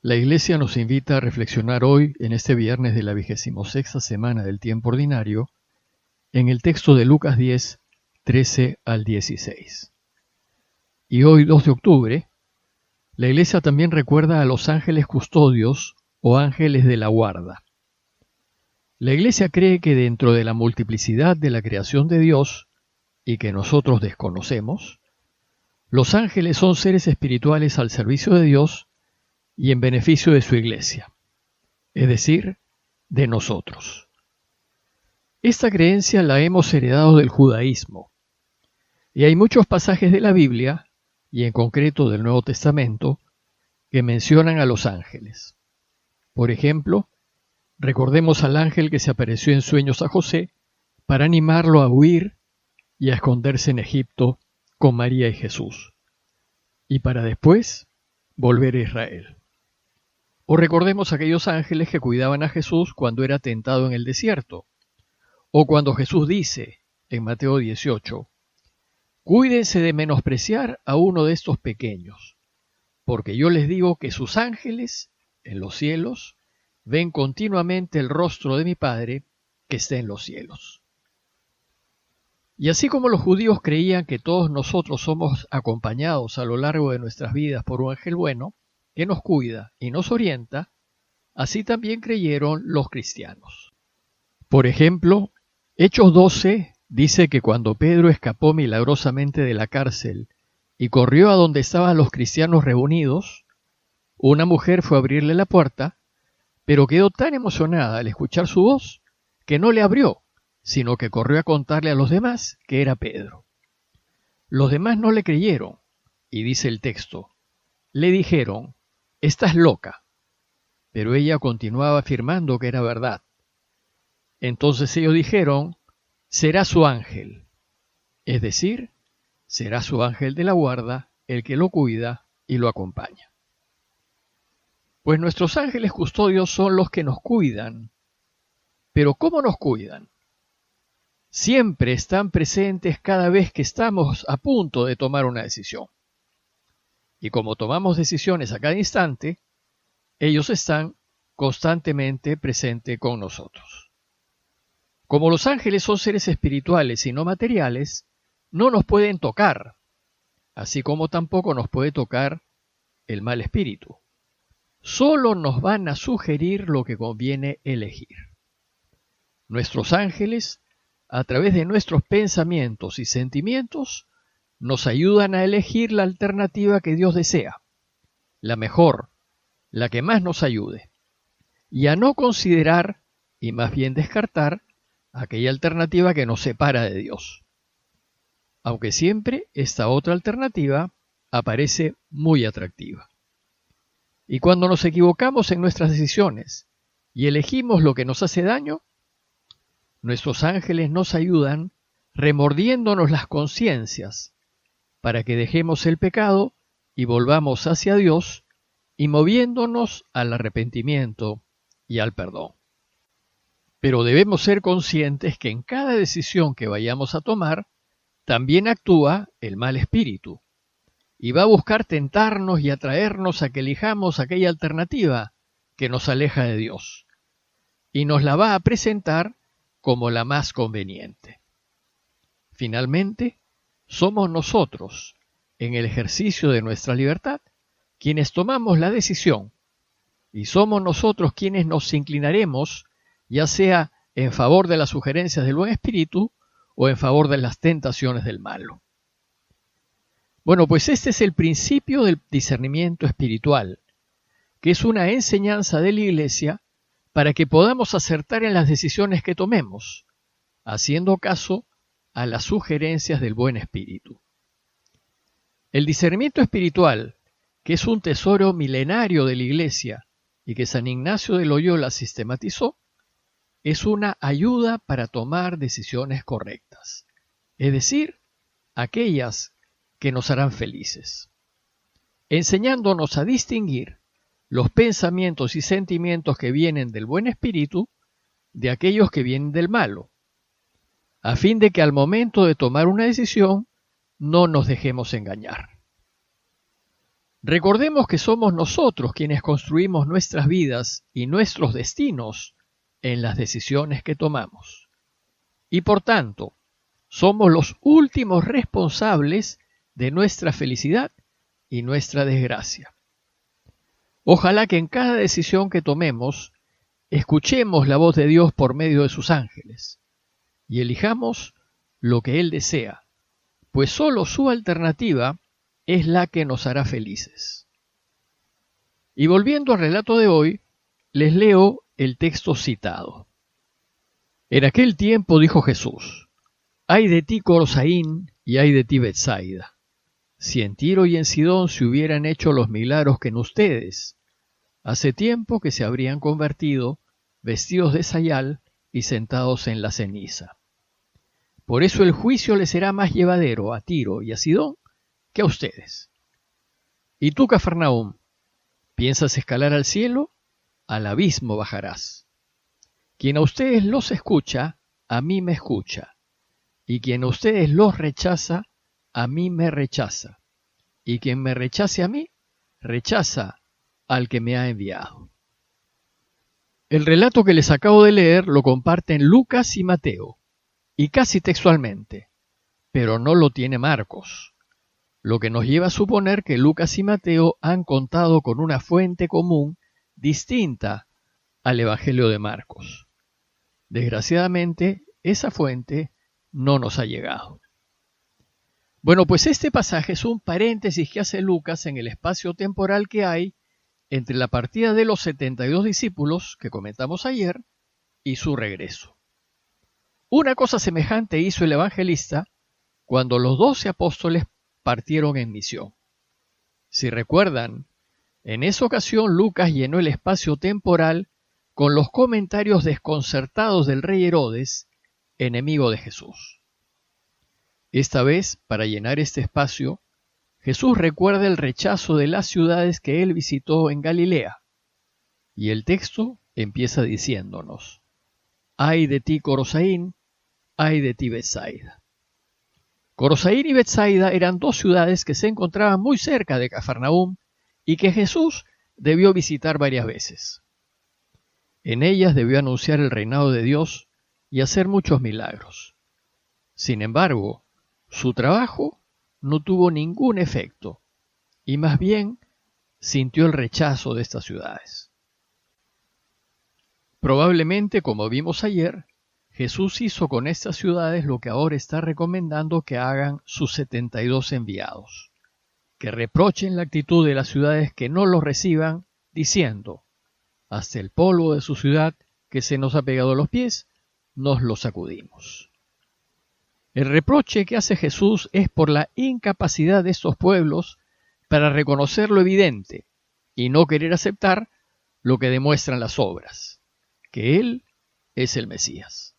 La Iglesia nos invita a reflexionar hoy, en este viernes de la 26ª semana del tiempo ordinario, en el texto de Lucas 10, 13 al 16. Y hoy, 2 de octubre, la Iglesia también recuerda a los ángeles custodios o ángeles de la guarda. La Iglesia cree que dentro de la multiplicidad de la creación de Dios, y que nosotros desconocemos, los ángeles son seres espirituales al servicio de Dios y en beneficio de su Iglesia, es decir, de nosotros. Esta creencia la hemos heredado del judaísmo, y hay muchos pasajes de la Biblia, y en concreto del Nuevo Testamento, que mencionan a los ángeles. Por ejemplo, recordemos al ángel que se apareció en sueños a José para animarlo a huir y a esconderse en Egipto con María y Jesús, y para después volver a Israel. O recordemos aquellos ángeles que cuidaban a Jesús cuando era tentado en el desierto, o cuando Jesús dice en Mateo 18, «Cuídense de menospreciar a uno de estos pequeños, porque yo les digo que sus ángeles en los cielos ven continuamente el rostro de mi Padre que está en los cielos». Y así como los judíos creían que todos nosotros somos acompañados a lo largo de nuestras vidas por un ángel bueno, que nos cuida y nos orienta, así también creyeron los cristianos. Por ejemplo, Hechos 12 dice que cuando Pedro escapó milagrosamente de la cárcel y corrió a donde estaban los cristianos reunidos, una mujer fue a abrirle la puerta, pero quedó tan emocionada al escuchar su voz que no le abrió, sino que corrió a contarle a los demás que era Pedro. Los demás no le creyeron, y dice el texto, le dijeron, «Estás loca», pero ella continuaba afirmando que era verdad. Entonces ellos dijeron, «Será su ángel», es decir, será su ángel de la guarda el que lo cuida y lo acompaña. Pues nuestros ángeles custodios son los que nos cuidan. Pero ¿cómo nos cuidan? Siempre están presentes cada vez que estamos a punto de tomar una decisión. Y como tomamos decisiones a cada instante, ellos están constantemente presentes con nosotros. Como los ángeles son seres espirituales y no materiales, no nos pueden tocar, así como tampoco nos puede tocar el mal espíritu. Solo nos van a sugerir lo que conviene elegir. Nuestros ángeles, a través de nuestros pensamientos y sentimientos, nos ayudan a elegir la alternativa que Dios desea, la mejor, la que más nos ayude, y a no considerar, y más bien descartar, aquella alternativa que nos separa de Dios. Aunque siempre esta otra alternativa aparece muy atractiva. Y cuando nos equivocamos en nuestras decisiones y elegimos lo que nos hace daño, nuestros ángeles nos ayudan remordiéndonos las conciencias para que dejemos el pecado y volvamos hacia Dios y moviéndonos al arrepentimiento y al perdón. Pero debemos ser conscientes que en cada decisión que vayamos a tomar, también actúa el mal espíritu y va a buscar tentarnos y atraernos a que elijamos aquella alternativa que nos aleja de Dios y nos la va a presentar como la más conveniente. Finalmente, somos nosotros, en el ejercicio de nuestra libertad, quienes tomamos la decisión y somos nosotros quienes nos inclinaremos, ya sea en favor de las sugerencias del buen espíritu o en favor de las tentaciones del malo. Bueno, pues este es el principio del discernimiento espiritual, que es una enseñanza de la Iglesia para que podamos acertar en las decisiones que tomemos, haciendo caso a las sugerencias del buen espíritu. El discernimiento espiritual, que es un tesoro milenario de la Iglesia y que San Ignacio de Loyola sistematizó, es una ayuda para tomar decisiones correctas, es decir, aquellas que nos harán felices, enseñándonos a distinguir los pensamientos y sentimientos que vienen del buen espíritu de aquellos que vienen del malo, a fin de que al momento de tomar una decisión no nos dejemos engañar. Recordemos que somos nosotros quienes construimos nuestras vidas y nuestros destinos en las decisiones que tomamos. Y por tanto, somos los últimos responsables de nuestra felicidad y nuestra desgracia. Ojalá que en cada decisión que tomemos, escuchemos la voz de Dios por medio de sus ángeles y elijamos lo que Él desea, pues solo su alternativa es la que nos hará felices. Y volviendo al relato de hoy, les leo el texto citado. En aquel tiempo dijo Jesús: «Ay de ti, Corosaín, y ay de ti, Betsaida. Si en Tiro y en Sidón se hubieran hecho los milagros que en ustedes, hace tiempo que se habrían convertido, vestidos de sayal y sentados en la ceniza. Por eso el juicio les será más llevadero a Tiro y a Sidón que a ustedes. Y tú, Cafarnaúm, ¿piensas escalar al cielo? Al abismo bajarás. Quien a ustedes los escucha, a mí me escucha. Y quien a ustedes los rechaza, a mí me rechaza. Y quien me rechace a mí, rechaza al que me ha enviado». El relato que les acabo de leer lo comparten Lucas y Mateo, y casi textualmente, pero no lo tiene Marcos, lo que nos lleva a suponer que Lucas y Mateo han contado con una fuente común distinta al Evangelio de Marcos. Desgraciadamente, esa fuente no nos ha llegado. Bueno, pues este pasaje es un paréntesis que hace Lucas en el espacio temporal que hay entre la partida de los 72 discípulos que comentamos ayer y su regreso. Una cosa semejante hizo el evangelista cuando los 12 apóstoles partieron en misión. Si recuerdan, en esa ocasión Lucas llenó el espacio temporal con los comentarios desconcertados del rey Herodes, enemigo de Jesús. Esta vez, para llenar este espacio, Jesús recuerda el rechazo de las ciudades que él visitó en Galilea, y el texto empieza diciéndonos: «Ay de ti, Corosaín, ay de ti, Betsaida». Corosaín y Betsaida eran dos ciudades que se encontraban muy cerca de Cafarnaúm y que Jesús debió visitar varias veces. En ellas debió anunciar el reinado de Dios y hacer muchos milagros. Sin embargo, su trabajo no tuvo ningún efecto, y más bien sintió el rechazo de estas ciudades. Probablemente, como vimos ayer, Jesús hizo con estas ciudades lo que ahora está recomendando que hagan sus 72 enviados, que reprochen la actitud de las ciudades que no los reciban, diciendo: «Hasta el polvo de su ciudad que se nos ha pegado a los pies, nos lo sacudimos». El reproche que hace Jesús es por la incapacidad de estos pueblos para reconocer lo evidente y no querer aceptar lo que demuestran las obras, que Él es el Mesías.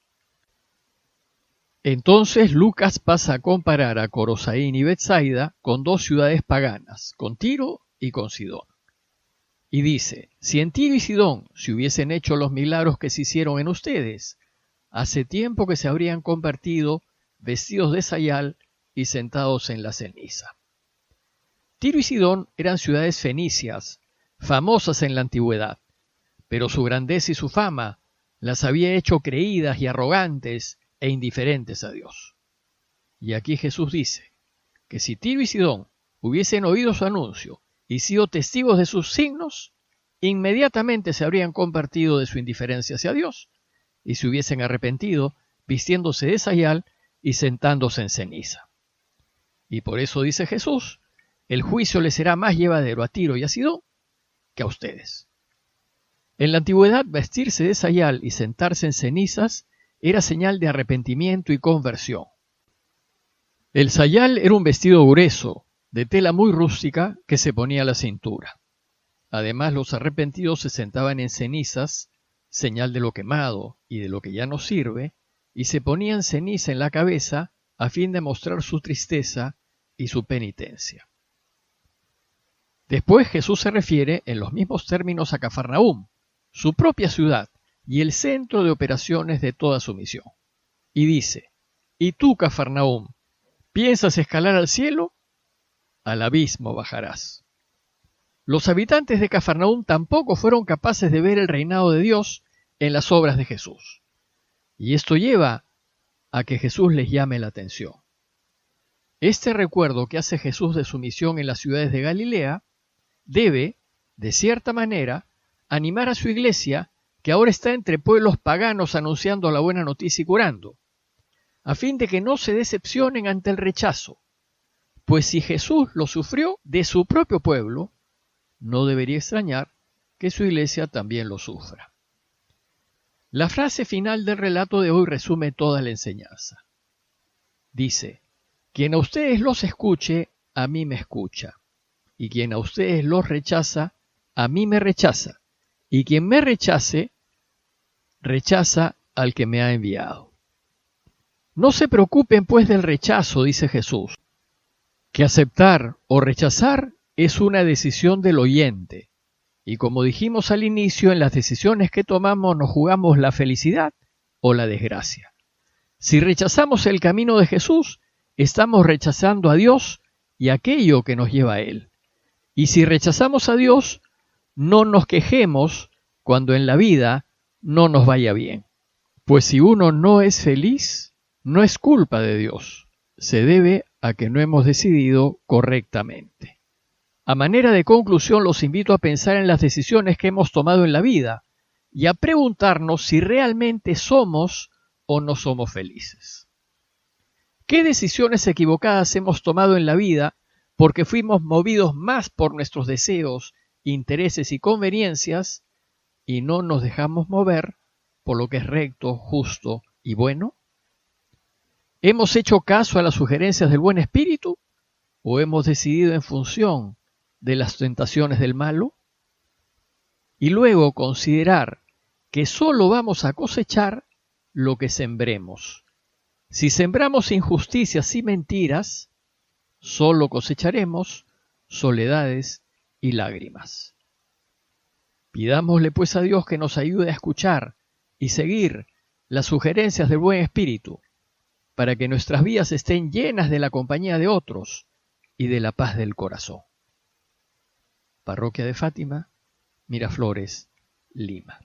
Entonces Lucas pasa a comparar a Corosaín y Betsaida con dos ciudades paganas, con Tiro y con Sidón. Y dice: «Si en Tiro y Sidón se hubiesen hecho los milagros que se hicieron en ustedes, hace tiempo que se habrían convertido vestidos de sayal y sentados en la ceniza». Tiro y Sidón eran ciudades fenicias, famosas en la antigüedad, pero su grandeza y su fama las había hecho creídas y arrogantes e indiferentes a Dios. Y aquí Jesús dice que si Tiro y Sidón hubiesen oído su anuncio y sido testigos de sus signos, inmediatamente se habrían convertido de su indiferencia hacia Dios y se hubiesen arrepentido vistiéndose de sayal y sentándose en ceniza. Y por eso dice Jesús: «El juicio les será más llevadero a Tiro y a Sidón que a ustedes». En la antigüedad, vestirse de sayal y sentarse en cenizas era señal de arrepentimiento y conversión. El sayal era un vestido grueso, de tela muy rústica, que se ponía a la cintura. Además, los arrepentidos se sentaban en cenizas, señal de lo quemado y de lo que ya no sirve, y se ponían ceniza en la cabeza a fin de mostrar su tristeza y su penitencia. Después Jesús se refiere en los mismos términos a Cafarnaúm, su propia ciudad y el centro de operaciones de toda su misión. Y dice: «Y tú, Cafarnaúm, ¿piensas escalar al cielo? Al abismo bajarás». Los habitantes de Cafarnaúm tampoco fueron capaces de ver el reinado de Dios en las obras de Jesús. Y esto lleva a que Jesús les llame la atención. Este recuerdo que hace Jesús de su misión en las ciudades de Galilea debe, de cierta manera, animar a su iglesia, que ahora está entre pueblos paganos anunciando la buena noticia y curando, a fin de que no se decepcionen ante el rechazo, pues si Jesús lo sufrió de su propio pueblo, no debería extrañar que su iglesia también lo sufra. La frase final del relato de hoy resume toda la enseñanza. Dice: quien a ustedes los escuche, a mí me escucha, y quien a ustedes los rechaza, a mí me rechaza, y quien me rechace, rechaza al que me ha enviado. No se preocupen pues del rechazo, dice Jesús, que aceptar o rechazar es una decisión del oyente, y como dijimos al inicio, en las decisiones que tomamos nos jugamos la felicidad o la desgracia. Si rechazamos el camino de Jesús, estamos rechazando a Dios y aquello que nos lleva a Él. Y si rechazamos a Dios, no nos quejemos cuando en la vida no nos vaya bien. Pues si uno no es feliz, no es culpa de Dios, se debe a que no hemos decidido correctamente. A manera de conclusión, los invito a pensar en las decisiones que hemos tomado en la vida y a preguntarnos si realmente somos o no somos felices. ¿Qué decisiones equivocadas hemos tomado en la vida porque fuimos movidos más por nuestros deseos, intereses y conveniencias y no nos dejamos mover por lo que es recto, justo y bueno? ¿Hemos hecho caso a las sugerencias del buen espíritu o hemos decidido en función de las tentaciones del malo? Y luego considerar que solo vamos a cosechar lo que sembremos. Si sembramos injusticias y mentiras, solo cosecharemos soledades y lágrimas. Pidámosle pues a Dios que nos ayude a escuchar y seguir las sugerencias del buen espíritu, para que nuestras vidas estén llenas de la compañía de otros y de la paz del corazón. Parroquia de Fátima, Miraflores, Lima.